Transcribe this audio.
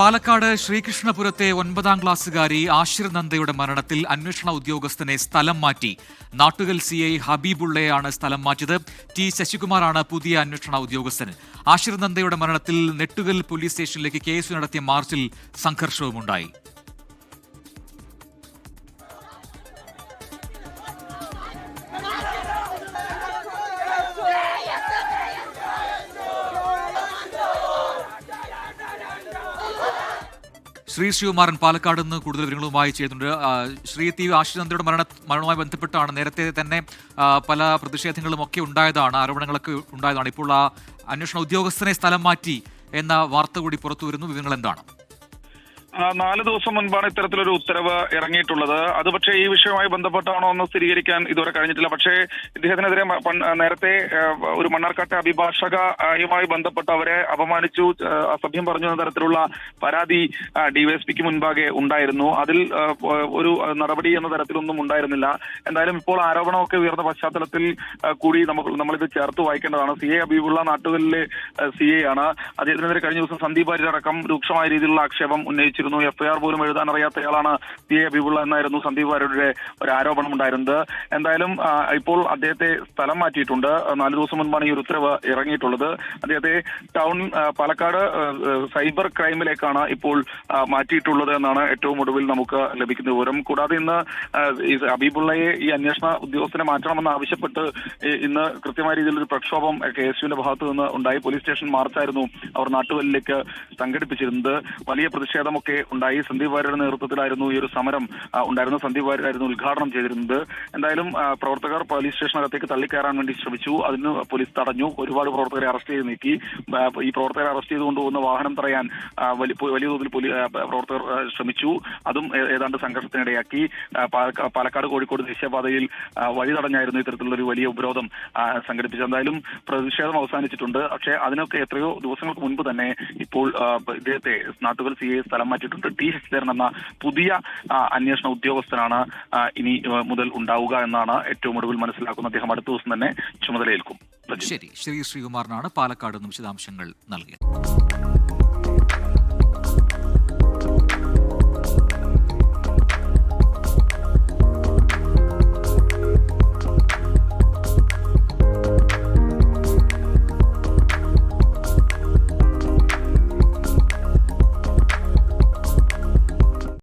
പാലക്കാട് ശ്രീകൃഷ്ണപുരത്തെ 9ാം ക്ലാസ്സുകാരി ആശിർ നന്ദയുടെ മരണത്തിൽ അന്വേഷണ ഉദ്യോഗസ്ഥനെ സ്ഥലം മാറ്റി. നാട്ടുകൽ സിഐ ഹബീബുള്ളയെയാണ് സ്ഥലം മാറ്റിയത്. ടി ശശികുമാറാണ് പുതിയ അന്വേഷണ ഉദ്യോഗസ്ഥൻ. ആശിർ നന്ദയുടെ മരണത്തിൽ നെട്ടുകൽ പോലീസ് സ്റ്റേഷനിലേക്ക് KSU നടത്തിയ മാർച്ചിൽ സംഘർഷവുമുണ്ടായി. ശ്രീകുമാരൻ പാലക്കാട് നിന്ന് കൂടുതൽ വിവരങ്ങളുമായി ചെയ്യുന്നുണ്ട്. ആശിർ നന്ദയുടെ മരണവുമായി ബന്ധപ്പെട്ടാണ് നേരത്തെ തന്നെ പല പ്രതിഷേധങ്ങളും ഒക്കെ ഉണ്ടായതാണ്, ആരോപണങ്ങളൊക്കെ ഉണ്ടായതാണ്. ഇപ്പോൾ ആ അന്വേഷണ ഉദ്യോഗസ്ഥനെ സ്ഥലം മാറ്റി എന്ന വാർത്ത കൂടി പുറത്തു വരുന്നു. വിവരങ്ങൾ എന്താണ്? 4 ദിവസം മുൻപാണ് ഇത്തരത്തിലൊരു ഉത്തരവ് ഇറങ്ങിയിട്ടുള്ളത്. അത് പക്ഷേ ഈ വിഷയവുമായി ബന്ധപ്പെട്ടാണോ എന്ന് സ്ഥിരീകരിക്കാൻ ഇതുവരെ കഴിഞ്ഞിട്ടില്ല. പക്ഷേ ഇദ്ദേഹത്തിനെതിരെ നേരത്തെ ഒരു മണ്ണാർക്കാട്ടെ അഭിഭാഷകയുമായി ബന്ധപ്പെട്ട് അവരെ അപമാനിച്ചു, അസഭ്യം പറഞ്ഞു എന്ന തരത്തിലുള്ള പരാതി ഡിവൈഎസ്പിക്ക് മുൻപാകെ ഉണ്ടായിരുന്നു. അതിൽ ഒരു നടപടി എന്ന തരത്തിലൊന്നും ഉണ്ടായിരുന്നില്ല. എന്തായാലും ഇപ്പോൾ ആരോപണമൊക്കെ ഉയർന്ന പശ്ചാത്തലത്തിൽ കൂടി നമ്മളിത് ചേർത്ത് വായിക്കേണ്ടതാണ്. CA ഹബീബുള്ള നാട്ടുകലിലെ CA ആണ്. അദ്ദേഹത്തിനെതിരെ കഴിഞ്ഞ ദിവസം സന്ദീപ് വാര്യരടക്കം രൂക്ഷമായ രീതിയിലുള്ള ആക്ഷേപം ഉന്നയിച്ചിരുന്നു. FIR പോലും എഴുതാൻ അറിയാത്തയാളാണ് CA ഹബീബുള്ള എന്നായിരുന്നു സന്ദീപ് വാര്യരുടെ ഒരു ആരോപണം ഉണ്ടായിരുന്നത്. എന്തായാലും ഇപ്പോൾ അദ്ദേഹത്തെ സ്ഥലം മാറ്റിയിട്ടുണ്ട്. 4 ദിവസം മുൻപാണ് ഈ ഒരു ഉത്തരവ് ഇറങ്ങിയിട്ടുള്ളത്. അദ്ദേഹത്തെ ടൗൺ പാലക്കാട് സൈബർ ക്രൈമിലേക്കാണ് ഇപ്പോൾ മാറ്റിയിട്ടുള്ളത് എന്നാണ് ഏറ്റവും ഒടുവിൽ നമുക്ക് ലഭിക്കുന്ന വിവരം. കൂടാതെ ഇന്ന് ഹബീബുള്ളയെ ഈ അന്വേഷണ ഉദ്യോഗസ്ഥനെ മാറ്റണമെന്ന് ആവശ്യപ്പെട്ട് ഇന്ന് കൃത്യമായ രീതിയിൽ ഒരു പ്രക്ഷോഭം KSUവിന്റെ ഭാഗത്തു നിന്ന് ഉണ്ടായി. പോലീസ് സ്റ്റേഷൻ മാർച്ചായിരുന്നു അവർ നാട്ടുകലിലേക്ക് സംഘടിപ്പിച്ചിരുന്നത്. വലിയ പ്രതിഷേധമൊക്കെ ഉണ്ടായി. സന്ദീപ് വാര്യരുടെ നേതൃത്വത്തിലായിരുന്നു ഈ ഒരു സമരം ഉണ്ടായിരുന്നത്. സന്ദീപ് വാര്യരായിരുന്നു ഉദ്ഘാടനം ചെയ്തിരുന്നത്. എന്തായാലും പ്രവർത്തകർ പോലീസ് സ്റ്റേഷനകത്തേക്ക് തള്ളിക്കയറാൻ വേണ്ടി ശ്രമിച്ചു. അതിന് പോലീസ് തടഞ്ഞു. ഒരുപാട് പ്രവർത്തകരെ അറസ്റ്റ് ചെയ്ത് നീക്കി. ഈ പ്രവർത്തകരെ അറസ്റ്റ് ചെയ്ത് കൊണ്ടുപോകുന്ന വാഹനം തടയാൻ വലിയ തോതിൽ പ്രവർത്തകർ ശ്രമിച്ചു. അതും ഏതാണ്ട് സംഘർഷത്തിനിടയാക്കി. പാലക്കാട് കോഴിക്കോട് ദേശീയപാതയിൽ വഴി തടഞ്ഞായിരുന്നു ഇത്തരത്തിലുള്ള ഒരു വലിയ ഉപരോധം സംഘടിപ്പിച്ചത്. എന്തായാലും പ്രതിഷേധം അവസാനിച്ചിട്ടുണ്ട്. പക്ഷേ അതിനൊക്കെ എത്രയോ ദിവസങ്ങൾക്ക് മുൻപ് തന്നെ ഇപ്പോൾ ഇദ്ദേഹത്തെ നാട്ടുകൽ CA സ്ഥലം മാറ്റിയിട്ടുണ്ട്. ടി ശശിധരൻ എന്ന പുതിയ അന്വേഷണ ഉദ്യോഗസ്ഥനാണ് ഇനി മുതൽ ഉണ്ടാവുക എന്നാണ് ഏറ്റവും ഒടുവിൽ മനസ്സിലാക്കുന്നത്. അദ്ദേഹം അടുത്ത ദിവസം തന്നെ ചുമതലയേൽക്കും. ശരി, ശ്രീകുമാറിനാണ് പാലക്കാട് നിന്ന് വിശദാംശങ്ങൾ നൽകിയത്.